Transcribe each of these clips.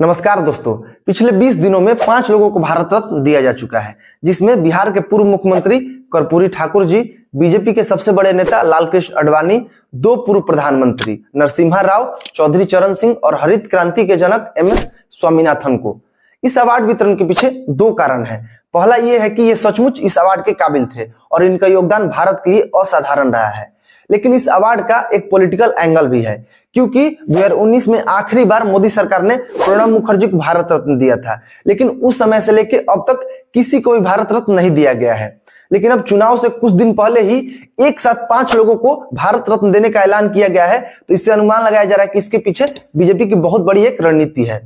नमस्कार दोस्तों, पिछले 20 दिनों में 5 लोगों को भारत रत्न दिया जा चुका है, जिसमें बिहार के पूर्व मुख्यमंत्री कर्पूरी ठाकुर जी, बीजेपी के सबसे बड़े नेता लालकृष्ण आडवाणी, 2 पूर्व प्रधानमंत्री नरसिम्हा राव, चौधरी चरण सिंह और हरित क्रांति के जनक एमएस स्वामीनाथन को। इस अवार्ड वितरण के पीछे 2 कारण हैं। पहला यह है कि ये सचमुच इस अवार्ड के काबिल थे और इनका योगदान भारत के लिए असाधारण रहा है। लेकिन इस अवार्ड का एक पॉलिटिकल एंगल भी है, क्योंकि 2019 में आखिरी बार मोदी सरकार ने प्रणब मुखर्जी को भारत रत्न दिया था, लेकिन उस समय से लेकर अब तक किसी को भी भारत रत्न नहीं दिया गया है। लेकिन अब चुनाव से कुछ दिन पहले ही एक साथ 5 लोगों को भारत रत्न देने का ऐलान किया गया है, तो इससे अनुमान लगाया जा रहा है कि इसके पीछे बीजेपी की बहुत बड़ी एक रणनीति है।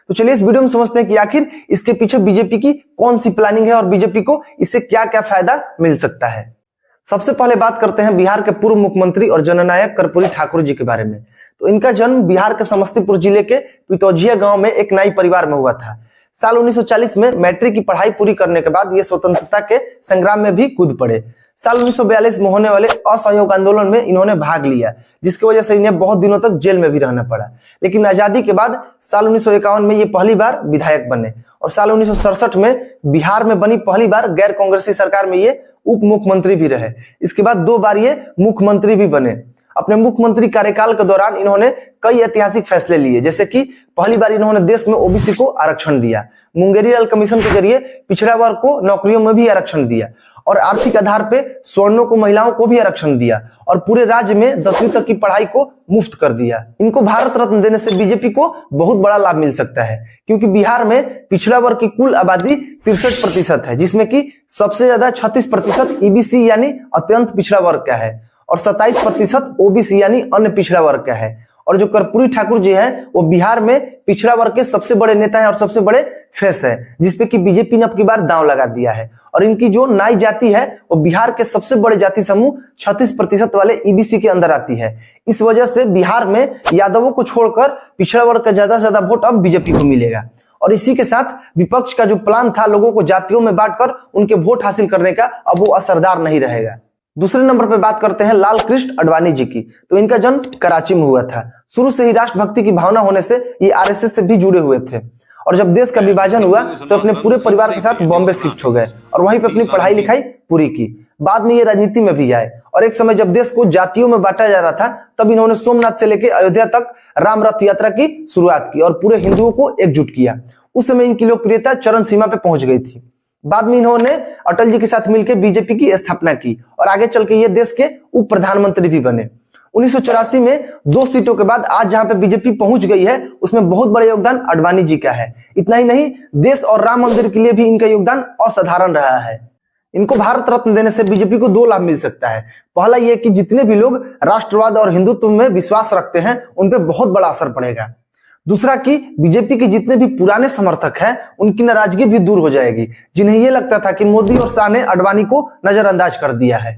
तो चलिए इस वीडियो में समझते हैं कि आखिर इसके पीछे बीजेपी की कौन सी प्लानिंग है और बीजेपी को इससे क्या क्या फायदा मिल सकता है। सबसे पहले बात करते हैं बिहार के पूर्व मुख्यमंत्री और जननायक कर्पूरी ठाकुर जी के बारे में। तो इनका जन्म बिहार के समस्तीपुर जिले के पितौजिया गांव में एक नाई परिवार में हुआ था। साल 1940 में मैट्रिक की पढ़ाई पूरी करने के बाद ये स्वतंत्रता के संग्राम में भी कूद पड़े। साल 1942 में होने वाले असहयोग आंदोलन में इन्होंने भाग लिया, जिसकी वजह से इन्हें बहुत दिनों तक जेल में भी रहना पड़ा। लेकिन आजादी के बाद साल 1951 में ये पहली बार विधायक बने और साल 1967 में बिहार में बनी पहली बार गैर कांग्रेसी सरकार में ये उप मुख्यमंत्री भी रहे। इसके बाद 2 बार ये मुख्यमंत्री भी बने। अपने मुख्यमंत्री कार्यकाल के दौरान इन्होंने कई ऐतिहासिक फैसले लिए, जैसे कि पहली बार इन्होंने देश में ओबीसी को आरक्षण दिया, मुंगेरीलाल कमीशन के जरिए पिछड़ा वर्ग को नौकरियों में भी आरक्षण दिया और आर्थिक आधार पे स्वर्णों को महिलाओं को भी आरक्षण दिया और पूरे राज्य में 10वीं तक की पढ़ाई को मुफ्त कर दिया। इनको भारत रत्न देने से बीजेपी को बहुत बड़ा लाभ मिल सकता है, क्योंकि बिहार में पिछड़ा वर्ग की कुल आबादी 63% है, जिसमें कि सबसे ज्यादा 36% ईबीसी यानी अत्यंत पिछड़ा वर्ग का है और 27% ओबीसी यानी अन्य पिछड़ा वर्ग का है। और जो कर्पूरी ठाकुर जी हैं वो बिहार में पिछड़ा वर्ग के सबसे बड़े नेता हैं और सबसे बड़े फेस है, जिसपे कि बीजेपी ने अब की बार दांव लगा दिया है। और इनकी जो नाई जाति है वो बिहार के सबसे बड़े जाति समूह 36% वाले ईबीसी के अंदर आती है। इस वजह से बिहार में यादवों को छोड़कर पिछड़ा वर्ग का ज्यादा से ज्यादा वोट अब बीजेपी को मिलेगा। और इसी के साथ विपक्ष का जो प्लान था लोगों को जातियों में बांटकर उनके वोट हासिल करने का, अब वो असरदार नहीं रहेगा। दूसरे नंबर पर बात करते हैं लालकृष्ण आडवाणी जी की। तो इनका जन्म कराची में हुआ था। शुरू से ही राष्ट्रभक्ति की भावना होने से ये आरएसएस से भी जुड़े हुए थे और जब देश का विभाजन हुआ तो अपने पूरे परिवार के साथ बॉम्बे शिफ्ट हो गए और वहीं पे अपनी पढ़ाई लिखाई पूरी की। बाद में ये राजनीति में भी आए और एक समय जब देश को जातियों में बांटा जा रहा था तब इन्होंने सोमनाथ से लेकर अयोध्या तक राम रथ यात्रा की शुरुआत की और पूरे हिंदुओं को एकजुट किया। उस समय इनकी लोकप्रियता चरम सीमा पे पहुंच गई थी। बाद में इन्होंने अटल जी के साथ मिलकर बीजेपी की स्थापना की और आगे चल के ये देश के उप प्रधानमंत्री भी बने। 1984 में 2 सीटों के बाद आज जहां पे बीजेपी पहुंच गई है उसमें बहुत बड़ा योगदान आडवाणी जी का है। इतना ही नहीं, देश और राम मंदिर के लिए भी इनका योगदान असाधारण रहा है। इनको भारत रत्न देने से बीजेपी को 2 लाभ मिल सकता है। पहला यह कि जितने भी लोग राष्ट्रवाद और हिंदुत्व में विश्वास रखते हैं उन पर बहुत बड़ा असर पड़ेगा। दूसरा कि बीजेपी के जितने भी पुराने समर्थक हैं उनकी नाराजगी भी दूर हो जाएगी, जिन्हें यह लगता था कि मोदी और शाह ने आडवाणी को नजरअंदाज कर दिया है।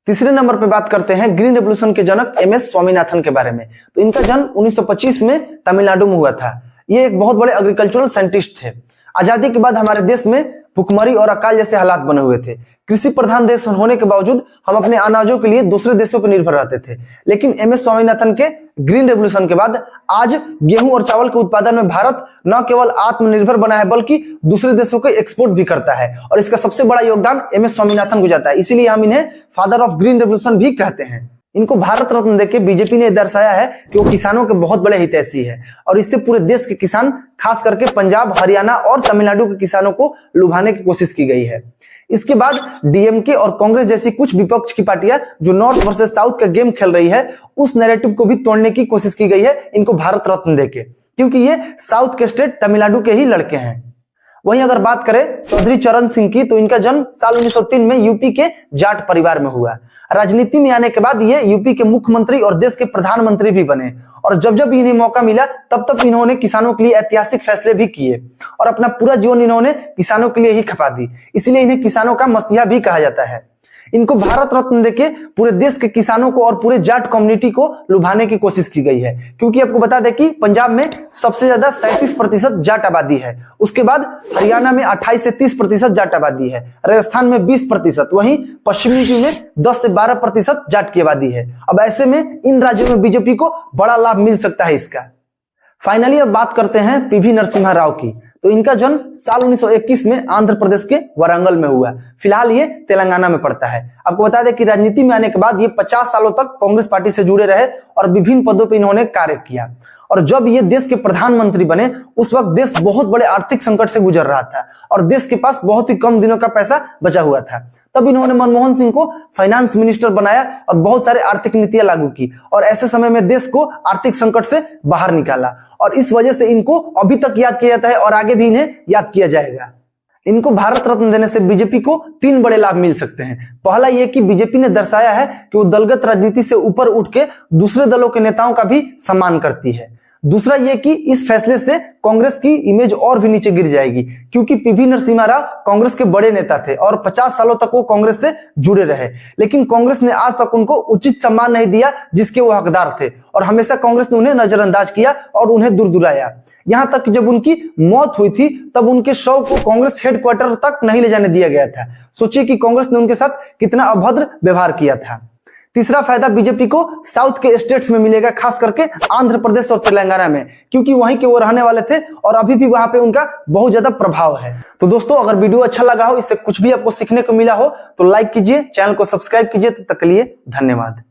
तीसरे नंबर पर बात करते हैं ग्रीन रेवोल्यूशन के जनक एमएस स्वामीनाथन के बारे में। तो इनका जन्म 1925 में तमिलनाडु में हुआ था। ये एक बहुत बड़े एग्रीकल्चरल साइंटिस्ट थे। आजादी के बाद हमारे देश में भुखमरी और अकाल जैसे हालात बने हुए थे। कृषि प्रधान देश होने के बावजूद हम अपने अनाजों के लिए दूसरे देशों पर निर्भर रहते थे। लेकिन एमएस स्वामीनाथन के ग्रीन रेवोल्यूशन के बाद आज गेहूं और चावल के उत्पादन में भारत न केवल आत्मनिर्भर बना है बल्कि दूसरे देशों को एक्सपोर्ट भी करता है और इसका सबसे बड़ा योगदान एमएस स्वामीनाथन को जाता है। इसीलिए हम इन्हें फादर ऑफ ग्रीन रेवोल्यूशन भी कहते हैं। इनको भारत रत्न देके बीजेपी ने दर्शाया है कि वो किसानों के बहुत बड़े हितैषी है और इससे पूरे देश के किसान, खास करके पंजाब, हरियाणा और तमिलनाडु के किसानों को लुभाने की कोशिश की गई है। इसके बाद डीएमके और कांग्रेस जैसी कुछ विपक्ष की पार्टियां जो नॉर्थ वर्सेस साउथ का गेम खेल रही है, उस नैरेटिव को भी तोड़ने की कोशिश की गई है इनको भारत रत्न देके, क्योंकि ये साउथ के स्टेट तमिलनाडु के ही लड़के हैं। वहीं अगर बात करें चौधरी चरण सिंह की, तो इनका जन्म साल 1903 में यूपी के जाट परिवार में हुआ। राजनीति में आने के बाद ये यूपी के मुख्यमंत्री और देश के प्रधानमंत्री भी बने और जब जब इन्हें मौका मिला तब तब इन्होंने किसानों के लिए ऐतिहासिक फैसले भी किए और अपना पूरा जीवन इन्होंने किसानों के लिए ही खपा दी। इसलिए इन्हें किसानों का मसीहा भी कहा जाता है। इनको भारत रत्न देके पूरे देश के किसानों को और पूरे जाट कम्युनिटी को लुभाने की कोशिश की गई है, क्योंकि आपको बता दें कि पंजाब में सबसे ज्यादा 37% जाट आबादी है। उसके बाद हरियाणा में 28 से 30% जाट आबादी है, राजस्थान में 20%, वहीं पश्चिमी यूपी में 10 से 12% जाट की आबादी है। अब ऐसे में इन राज्यों में बीजेपी को बड़ा लाभ मिल सकता है इसका। फाइनली अब बात करते हैं पीवी नरसिम्हा राव की। तो इनका जन्म साल 1921 में आंध्र प्रदेश के वारंगल में हुआ। फिलहाल ये तेलंगाना में पड़ता है। आपको बता दें कि राजनीति में आने के बाद ये 50 सालों तक कांग्रेस पार्टी से जुड़े रहे और विभिन्न पदों पर इन्होंने कार्य किया। और जब ये देश के प्रधानमंत्री बने उस वक्त देश बहुत बड़े आर्थिक संकट से गुजर रहा था और देश के पास बहुत ही कम दिनों का पैसा बचा हुआ था। तब इन्होंने मनमोहन सिंह को फाइनेंस मिनिस्टर बनाया और बहुत सारे आर्थिक नीतियां लागू की और ऐसे समय में देश को आर्थिक संकट से बाहर निकाला। और इस वजह से इनको अभी तक याद किया जाता है और आगे भी इन्हें याद किया जाएगा। इनको भारत रत्न देने से बीजेपी को 3 बड़े लाभ मिल सकते हैं। पहला यह कि बीजेपी ने दर्शाया है कि वो दलगत राजनीति से ऊपर उठ के दूसरे दलों के नेताओं का भी सम्मान करती है। दूसरा यह कि इस फैसले से कांग्रेस की इमेज और भी नीचे गिर जाएगी, क्योंकि पीवी नरसिम्हा राव कांग्रेस के बड़े नेता थे और 50 सालों तक वो कांग्रेस से जुड़े रहे, लेकिन कांग्रेस ने आज तक उनको उचित सम्मान नहीं दिया जिसके वो हकदार थे और हमेशा कांग्रेस ने उन्हें नजरअंदाज किया और उन्हें दुरदुराया। यहां तक कि जब उनकी मौत हुई थी तब उनके शव को कांग्रेस हेडक्वार्टर तक नहीं ले जाने दिया गया था। सोचिए कि कांग्रेस ने उनके साथ कितना अभद्र व्यवहार किया था। तीसरा फायदा बीजेपी को साउथ के स्टेट्स में मिलेगा, खास करके आंध्र प्रदेश और तेलंगाना में, क्योंकि वहीं के वो रहने वाले थे और अभी भी वहां पे उनका बहुत ज्यादा प्रभाव है। तो दोस्तों, अगर वीडियो अच्छा लगा हो, इससे कुछ भी आपको सीखने को मिला हो तो लाइक कीजिए, चैनल को सब्सक्राइब कीजिए। तब तक के लिए धन्यवाद।